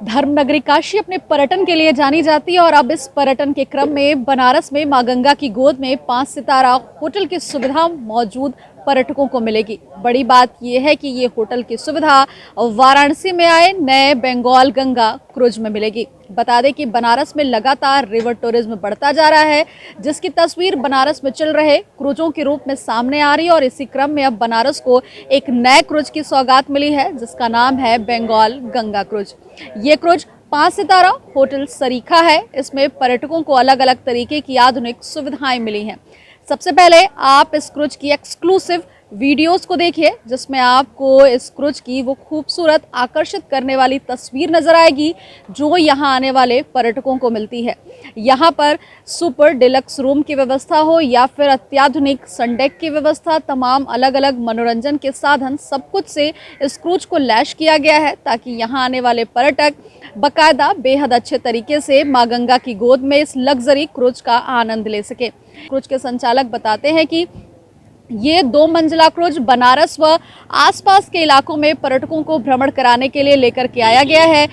धर्मनगरी काशी अपने पर्यटन के लिए जानी जाती है और अब इस पर्यटन के क्रम में बनारस में मां गंगा की गोद में 5 सितारा होटल की सुविधा मौजूद पर्यटकों को मिलेगी। बड़ी बात यह है कि ये होटल की सुविधा वाराणसी में आए नए बंगाल गंगा क्रूज में मिलेगी। बता दें कि बनारस में लगातार रिवर टूरिज्म बढ़ता जा रहा है, जिसकी तस्वीर बनारस में चल रहे क्रूजों के रूप में सामने आ रही है और इसी क्रम में अब बनारस को एक नए क्रूज की सौगात मिली है, जिसका नाम है बंगाल गंगा क्रूज। ये क्रूज 5 सितारा होटल सरीखा है। इसमें पर्यटकों को अलग अलग तरीके की आधुनिक सुविधाएं मिली हैं। सबसे पहले आप इस क्रूज की एक्सक्लूसिव वीडियोस को देखिए, जिसमें आपको इस क्रूज की वो खूबसूरत आकर्षित करने वाली तस्वीर नजर आएगी जो यहाँ आने वाले पर्यटकों को मिलती है। यहाँ पर सुपर डिलक्स रूम की व्यवस्था हो या फिर अत्याधुनिक सनडेक की व्यवस्था, तमाम अलग अलग मनोरंजन के साधन, सब कुछ से इस क्रूज को लैश किया गया है ताकि यहाँ आने वाले पर्यटक बाकायदा बेहद अच्छे तरीके से मां गंगा की गोद में इस लग्जरी क्रूज का आनंद ले सके। क्रूज के संचालक बताते हैं कि ये 2 मंजिला क्रूज बनारस व आसपास के इलाकों में पर्यटकों को भ्रमण कराने के लिए लेकर के आया गया है।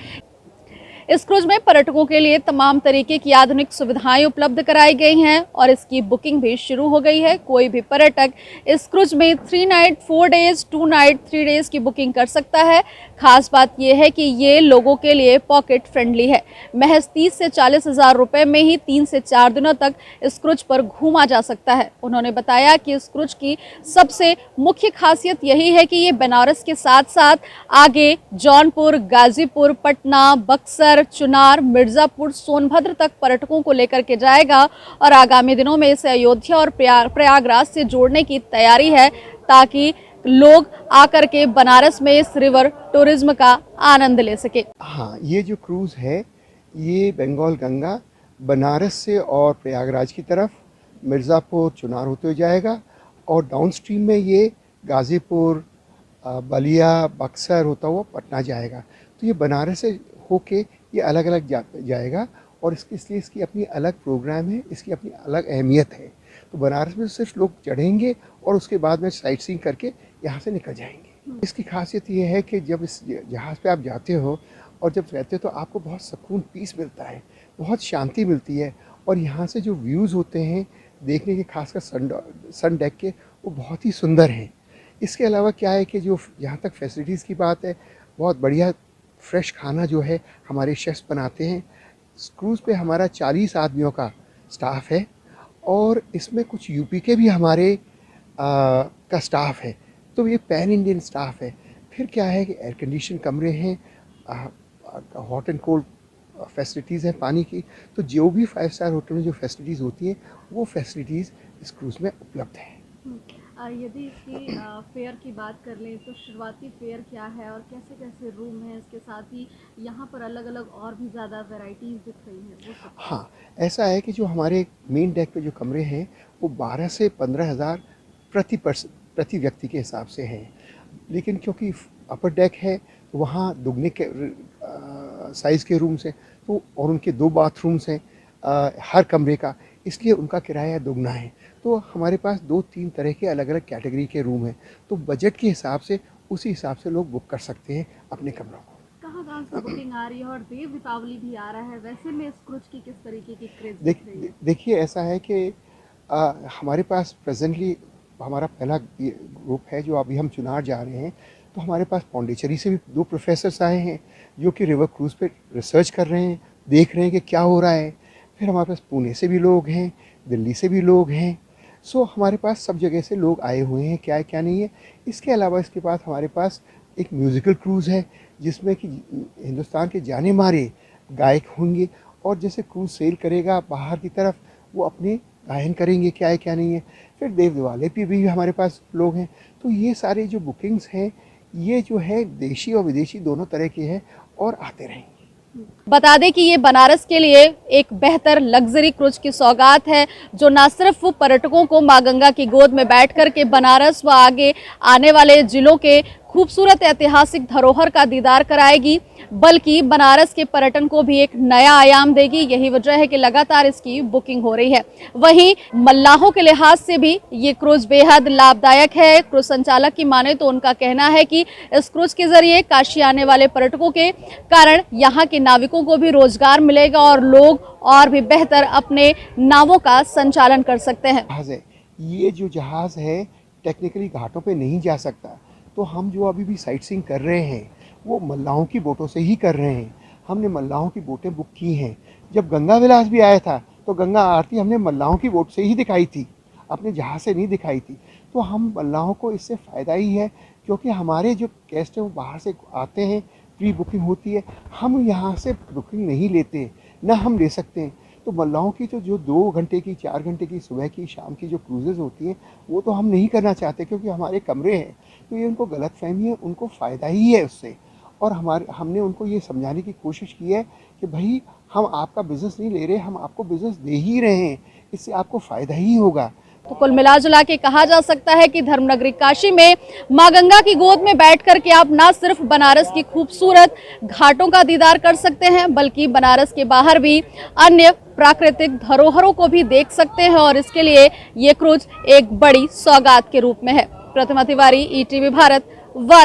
इस क्रूज में पर्यटकों के लिए तमाम तरीके की आधुनिक सुविधाएं उपलब्ध कराई गई हैं और इसकी बुकिंग भी शुरू हो गई है। कोई भी पर्यटक इस क्रूज में 3 नाइट 4 डेज 2 नाइट 3 डेज की बुकिंग कर सकता है। खास बात यह है कि ये लोगों के लिए पॉकेट फ्रेंडली है। महज 30 से 40 हज़ार रुपए में ही 3 से 4 दिनों तक इस क्रूज पर घूमा जा सकता है। उन्होंने बताया कि इस क्रूज की सबसे मुख्य खासियत यही है कि ये बनारस के साथ साथ आगे जौनपुर, गाजीपुर, पटना, बक्सर, चुनार, मिर्जापुर, सोनभद्र तक पर्यटकों को लेकर के जाएगा और आगामी दिनों में इसे अयोध्या और प्रयागराज से जोड़ने की तैयारी है ताकि लोग आकर के बनारस में इस रिवर टूरिज्म का आनंद ले सके। हाँ, ये जो क्रूज है ये बंगाल गंगा बनारस से और प्रयागराज की तरफ मिर्ज़ापुर, चुनार होते हुए जाएगा और डाउनस्ट्रीम में ये गाज़ीपुर, बलिया, बक्सर होता हुआ पटना जाएगा। तो ये बनारस से होके ये अलग अलग जाएगा और इसलिए इसकी अपनी अलग प्रोग्राम है, इसकी अपनी अलग अहमियत है। तो बनारस में सिर्फ लोग चढ़ेंगे और उसके बाद में साइट सीइंग करके यहाँ से निकल जाएंगे। इसकी खासियत ये है कि जब इस जहाज़ पे आप जाते हो और जब रहते हो तो आपको बहुत सुकून, पीस मिलता है, बहुत शांति मिलती है और यहाँ से जो व्यूज़ होते हैं देखने के, खासकर सन डेक के, वो बहुत ही सुंदर हैं। इसके अलावा क्या है कि जो यहाँ तक फैसिलिटीज़ की बात है, बहुत बढ़िया फ्रेश खाना जो है हमारे शेफ्स बनाते हैं। क्रूज़ पे हमारा 40 आदमियों का स्टाफ है और इसमें कुछ यूपी के भी हमारे का स्टाफ है। तो ये पैन इंडियन स्टाफ है। फिर क्या है कि एयर कंडीशन कमरे हैं, हॉट एंड कोल्ड फैसिलिटीज़ हैं पानी की। तो जो भी 5 स्टार होटल में जो फैसिलिटीज़ होती हैं वो फैसिलिटीज़ इस क्रूज़ में उपलब्ध हैं। यदि इसकी फेयर की बात कर लें तो शुरुआती फेयर क्या है और कैसे कैसे रूम है, इसके साथ ही यहाँ पर अलग अलग और भी ज़्यादा वैरायटीज़ दिख रही हैं वो सब? हाँ, ऐसा है कि जो हमारे मेन डेक पे जो कमरे हैं वो 12 से 15 हज़ार प्रति व्यक्ति के हिसाब से हैं। लेकिन क्योंकि अपर डेक है तो वहाँ दुगने के साइज़ के रूम्स हैं तो और उनके 2 बाथरूम्स हैं हर कमरे का, इसलिए उनका किराया दुगना है। तो हमारे पास 2-3 तरह के अलग अलग कैटेगरी के रूम हैं। तो बजट के हिसाब से उसी हिसाब से लोग बुक कर सकते हैं अपने कमरों को। कहाँ से बुकिंग आ रही है और देव दीपावली भी आ रहा है, वैसे में इस क्रूज की किस तरीके की क्रेज दिख रही है? देखिए, ऐसा है कि हमारे पास प्रेजेंटली हमारा पहला ग्रुप है जो अभी हम चुनार जा रहे हैं। तो हमारे पास पौंडीचेरी से भी 2 प्रोफेसर्स आए हैं जो कि रिवर क्रूज़ पे रिसर्च कर रहे हैं, देख रहे हैं कि क्या हो रहा है। फिर हमारे पास पुणे से भी लोग हैं, दिल्ली से भी लोग हैं। सो हमारे पास सब जगह से लोग आए हुए हैं, क्या है क्या नहीं है। इसके अलावा इसके बाद हमारे पास एक म्यूज़िकल क्रूज़ है जिसमें कि हिंदुस्तान के जाने मारे गायक होंगे और जैसे क्रूज़ सेल करेगा बाहर की तरफ वो अपने गायन करेंगे, क्या है क्या नहीं है। फिर देव दिवाली पे भी हमारे पास लोग हैं। तो ये सारे जो बुकिंग्स हैं ये जो है देशी और विदेशी दोनों तरह के हैं और आते रहेंगे। बता दें कि ये बनारस के लिए एक बेहतर लग्जरी क्रूज की सौगात है जो न सिर्फ पर्यटकों को मां गंगा की गोद में बैठ कर के बनारस व आगे आने वाले जिलों के खूबसूरत ऐतिहासिक धरोहर का दीदार कराएगी, बल्कि बनारस के पर्यटन को भी एक नया आयाम देगी। यही वजह है कि लगातार इसकी बुकिंग हो रही है। वहीं मल्लाहों के लिहाज से भी ये क्रूज बेहद लाभदायक है। क्रूज संचालक की माने तो उनका कहना है कि इस क्रूज के जरिए काशी आने वाले पर्यटकों के कारण यहाँ के नाविकों को भी रोजगार मिलेगा और लोग और भी बेहतर अपने नावों का संचालन कर सकते हैं। जहाज है, ये जो जहाज़ है टेक्निकली घाटों पे नहीं जा सकता, तो हम जो अभी भी साइट सीइंग कर रहे हैं वो मल्लाहों की बोटों से ही कर रहे हैं। हमने मल्लाहों की बोटें बुक की हैं। जब गंगा विलास भी आया था तो गंगा आरती हमने मल्लाहों की बोट से ही दिखाई थी, अपने जहाज़ से नहीं दिखाई थी। तो हम मल्लाहों को इससे फ़ायदा ही है, क्योंकि हमारे जो गेस्ट हैं वो बाहर से आते हैं, प्री बुकिंग होती है, हम यहाँ से बुकिंग नहीं लेते, ना हम ले सकते हैं। तो मल्लाहों की तो जो 2 घंटे की, 4 घंटे की, सुबह की, शाम की जो क्रूजेज़ होती हैं वो तो हम नहीं करना चाहते, क्योंकि हमारे कमरे हैं। तो ये उनको गलतफहमी है, उनको फ़ायदा ही है उससे। और हमने उनको ये समझाने की कोशिश की है कि भाई हम आपका बिज़नेस नहीं ले रहे, हम आपको बिज़नेस दे ही रहे हैं, इससे आपको फ़ायदा ही होगा। तो कुल मिला जुला के कहा जा सकता है कि धर्मनगरी काशी में मां गंगा की गोद में बैठ कर के आप न सिर्फ बनारस की खूबसूरत घाटों का दीदार कर सकते हैं, बल्कि बनारस के बाहर भी अन्य प्राकृतिक धरोहरों को भी देख सकते हैं। और इसके लिए ये क्रूज एक बड़ी सौगात के रूप में है। प्रतिमा तिवारी, ईटीवी भारत, वाराणसी।